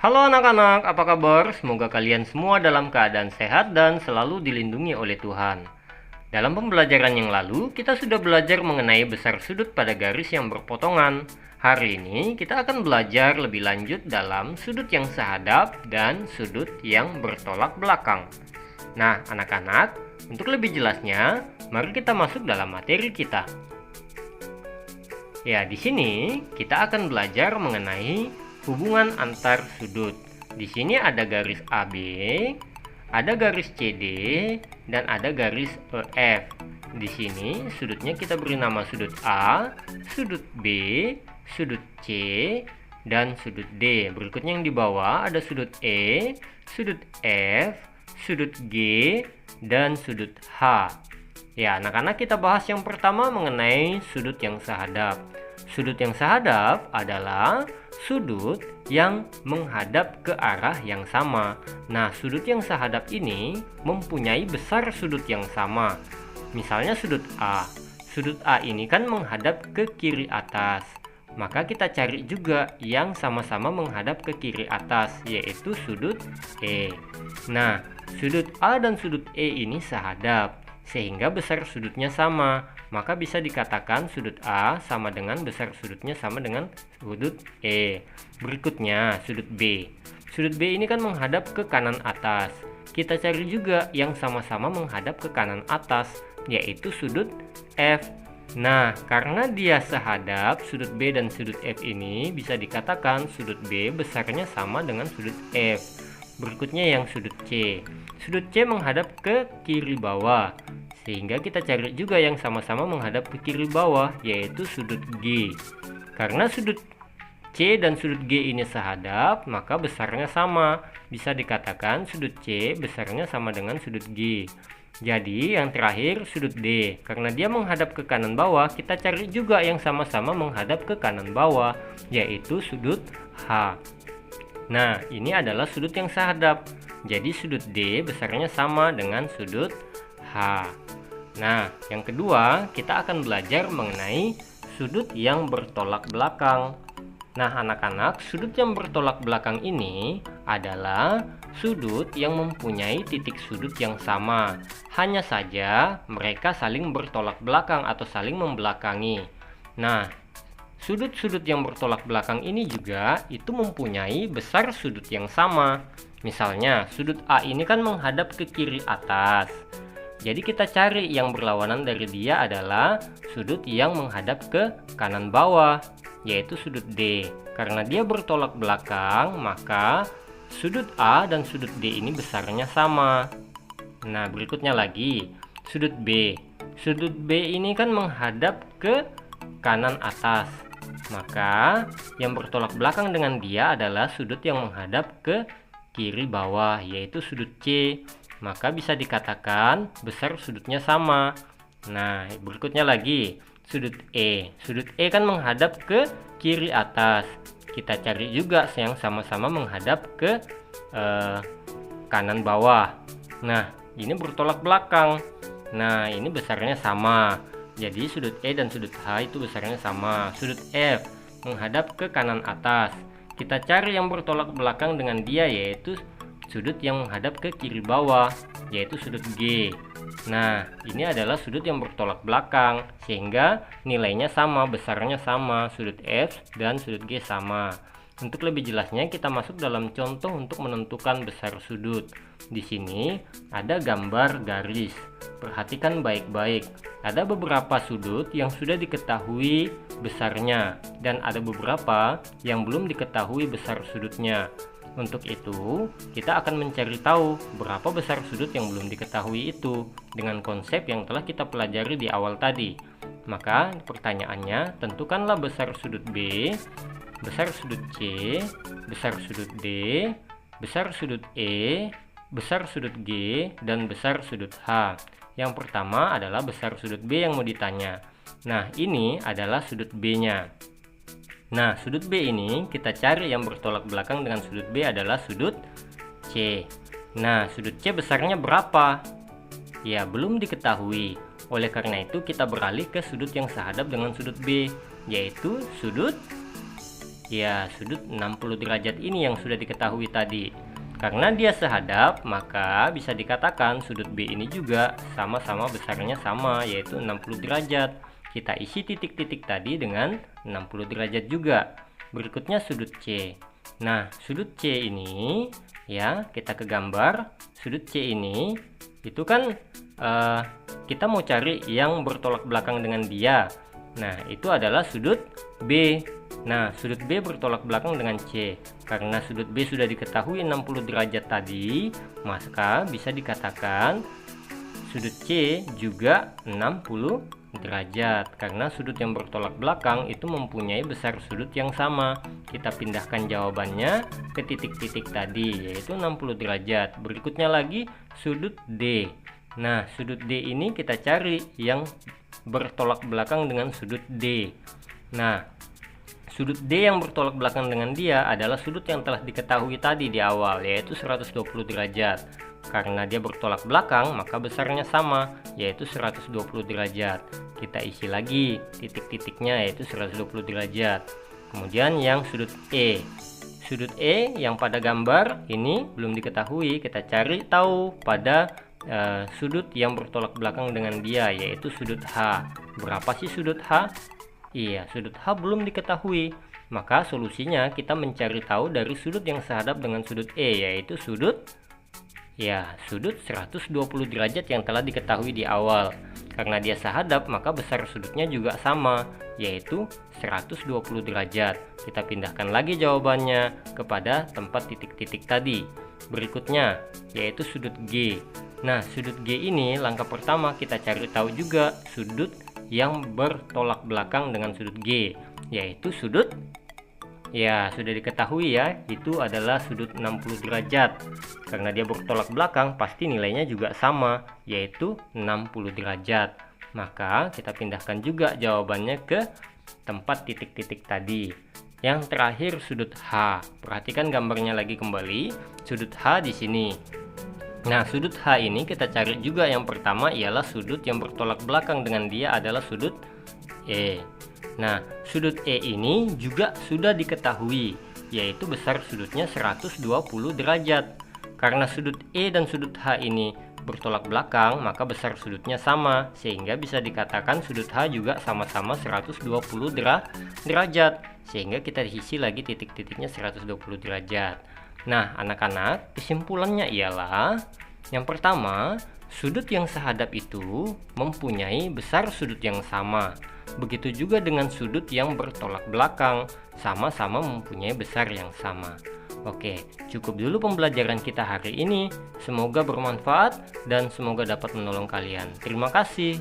Halo anak-anak, apa kabar? Semoga kalian semua dalam keadaan sehat dan selalu dilindungi oleh Tuhan. Dalam pembelajaran yang lalu, kita sudah belajar mengenai besar sudut pada garis yang berpotongan. Hari ini, kita akan belajar lebih lanjut dalam sudut yang sehadap dan sudut yang bertolak belakang. Nah, anak-anak, untuk lebih jelasnya, mari kita masuk dalam materi kita. Ya, di sini kita akan belajar mengenai hubungan antar sudut. Di sini ada garis AB, ada garis CD, dan ada garis EF. Di sini sudutnya kita beri nama sudut A, sudut B, sudut C, dan sudut D. Berikutnya yang di bawah ada sudut E, sudut F, sudut G, dan sudut H. Ya, anak-anak, kita bahas yang pertama mengenai sudut yang sehadap. Sudut yang sehadap adalah sudut yang menghadap ke arah yang sama. Nah, sudut yang sehadap ini mempunyai besar sudut yang sama. Misalnya sudut A. Sudut A ini kan menghadap ke kiri atas. Maka kita cari juga yang sama-sama menghadap ke kiri atas, yaitu sudut E. Nah, sudut A dan sudut E ini sehadap, sehingga besar sudutnya sama. Maka bisa dikatakan sudut A sama dengan besar sudutnya sama dengan sudut E. Berikutnya sudut B. Sudut B ini kan menghadap ke kanan atas. Kita cari juga yang sama-sama menghadap ke kanan atas, yaitu sudut F. Nah, karena dia sehadap, sudut B dan sudut F ini bisa dikatakan sudut B besarnya sama dengan sudut F. Berikutnya yang sudut C. Sudut C menghadap ke kiri bawah, sehingga kita cari juga yang sama-sama menghadap ke kiri bawah, yaitu sudut G. Karena sudut C dan sudut G ini sehadap, maka besarnya sama. Bisa dikatakan sudut C besarnya sama dengan sudut G. Jadi yang terakhir sudut D. Karena dia menghadap ke kanan bawah, kita cari juga yang sama-sama menghadap ke kanan bawah, yaitu sudut H. Nah, ini adalah sudut yang sehadap. Jadi sudut D besarnya sama dengan sudut H. Nah, yang kedua, kita akan belajar mengenai sudut yang bertolak belakang. Nah, anak-anak, sudut yang bertolak belakang ini adalah sudut yang mempunyai titik sudut yang sama. Hanya saja mereka saling bertolak belakang atau saling membelakangi. Nah, sudut-sudut yang bertolak belakang ini juga itu mempunyai besar sudut yang sama. Misalnya, sudut A ini kan menghadap ke kiri atas. Jadi kita cari yang berlawanan dari dia adalah sudut yang menghadap ke kanan bawah, yaitu sudut D. Karena dia bertolak belakang, maka sudut A dan sudut D ini besarnya sama. Nah, berikutnya lagi, sudut B. Sudut B ini kan menghadap ke kanan atas. Maka yang bertolak belakang dengan dia adalah sudut yang menghadap ke kiri bawah, yaitu sudut C. Maka bisa dikatakan besar sudutnya sama. Nah, berikutnya lagi sudut E. Sudut E kan menghadap ke kiri atas. Kita cari juga yang sama-sama menghadap ke kanan bawah. Nah, ini bertolak belakang. Nah, ini besarnya sama. Jadi sudut E dan sudut H itu besarnya sama. Sudut F menghadap ke kanan atas. Kita cari yang bertolak belakang dengan dia, yaitu sudut yang menghadap ke kiri bawah, yaitu sudut G. Nah, ini adalah sudut yang bertolak belakang, sehingga nilainya sama, besarnya sama, sudut F dan sudut G sama. Untuk lebih jelasnya, kita masuk dalam contoh untuk menentukan besar sudut. Di sini ada gambar garis. Perhatikan baik-baik. Ada beberapa sudut yang sudah diketahui besarnya, dan ada beberapa yang belum diketahui besar sudutnya. Untuk itu, kita akan mencari tahu berapa besar sudut yang belum diketahui itu dengan konsep yang telah kita pelajari di awal tadi. Maka pertanyaannya, tentukanlah besar sudut B, besar sudut C, besar sudut D, besar sudut E, besar sudut G, dan besar sudut H. Yang pertama adalah besar sudut B yang mau ditanya. Nah, ini adalah sudut B-nya. Nah, sudut B ini kita cari yang bertolak belakang dengan sudut B adalah sudut C. Nah, sudut C besarnya berapa? Ya, belum diketahui. Oleh karena itu, kita beralih ke sudut yang sehadap dengan sudut B, yaitu sudut Ya, sudut 60 derajat ini yang sudah diketahui tadi. Karena dia sehadap, maka bisa dikatakan sudut B ini juga sama-sama besarnya sama, yaitu 60 derajat. Kita isi titik-titik tadi dengan 60 derajat juga. Berikutnya sudut C. Nah, sudut C ini, ya, kita ke gambar. Sudut C ini, itu kan kita mau cari yang bertolak belakang dengan dia. Nah, itu adalah sudut B. Nah, sudut B bertolak belakang dengan C. Karena sudut B sudah diketahui 60 derajat tadi, maka bisa dikatakan sudut C juga 60 derajat. Karena sudut yang bertolak belakang itu mempunyai besar sudut yang sama. Kita pindahkan jawabannya ke titik-titik tadi, yaitu 60 derajat. Berikutnya lagi sudut D. Nah, sudut D ini kita cari yang bertolak belakang dengan sudut D. Nah, sudut D yang bertolak belakang dengan dia adalah sudut yang telah diketahui tadi di awal, yaitu 120 derajat. Karena dia bertolak belakang, maka besarnya sama, yaitu 120 derajat. Kita isi lagi titik-titiknya, yaitu 120 derajat. Kemudian yang sudut E. Sudut E yang pada gambar ini belum diketahui, kita cari tahu pada sudut yang bertolak belakang dengan dia, yaitu sudut H. Berapa sih sudut H? Iya, sudut H belum diketahui. Maka solusinya kita mencari tahu dari sudut yang sehadap dengan sudut E, yaitu sudut 120 derajat yang telah diketahui di awal. Karena dia sehadap, maka besar sudutnya juga sama, yaitu 120 derajat. Kita pindahkan lagi jawabannya kepada tempat titik-titik tadi. Berikutnya, yaitu sudut G. Nah, sudut G ini langkah pertama kita cari tahu juga sudut yang bertolak belakang dengan sudut G, yaitu sudut, ya sudah diketahui ya, itu adalah sudut 60 derajat. Karena dia bertolak belakang, pasti nilainya juga sama, yaitu 60 derajat. Maka kita pindahkan juga jawabannya ke tempat titik-titik tadi. Yang terakhir sudut H. Perhatikan gambarnya lagi kembali. Sudut H di sini. Nah, sudut H ini kita cari juga yang pertama ialah sudut yang bertolak belakang dengan dia adalah sudut E. Nah, sudut E ini juga sudah diketahui, yaitu besar sudutnya 120 derajat. Karena sudut E dan sudut H ini bertolak belakang, maka besar sudutnya sama, sehingga bisa dikatakan sudut H juga sama-sama 120 derajat. Sehingga kita isi lagi titik-titiknya 120 derajat. Nah, anak-anak, kesimpulannya ialah yang pertama, sudut yang sehadap itu mempunyai besar sudut yang sama. Begitu juga dengan sudut yang bertolak belakang, sama-sama mempunyai besar yang sama. Oke, cukup dulu pembelajaran kita hari ini. Semoga bermanfaat dan semoga dapat menolong kalian. Terima kasih.